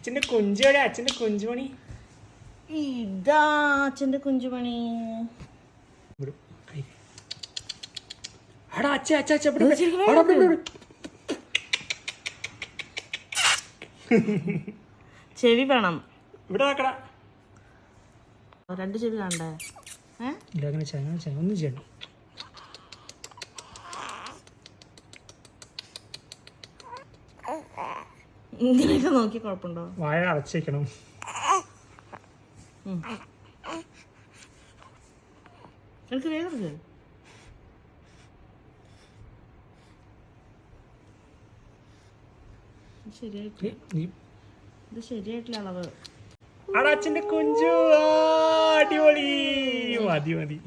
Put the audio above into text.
അച്ഛന്റെ കുഞ്ചുമണി, അച്ഛന്റെ കുഞ്ചുമണി. ഇതാ അച്ഛന്റെ കുഞ്ചുമണി. ചെവി വേണം. ഇവിടെ നോക്കടാ. 2 ചെവി കാണണ്ടേ? ഒന്നും ചെയ്യണം. ഇങ്ങനെയൊക്കെ നോക്കി കുഴപ്പമുണ്ടോ? വായ അടച്ചേക്കണം. എനിക്ക് വേഗം ഇത് ശരിയായിട്ടില്ല അളവ്. അച്ഛന്റെ കുഞ്ചു. അടിപൊളി. മതി മതി.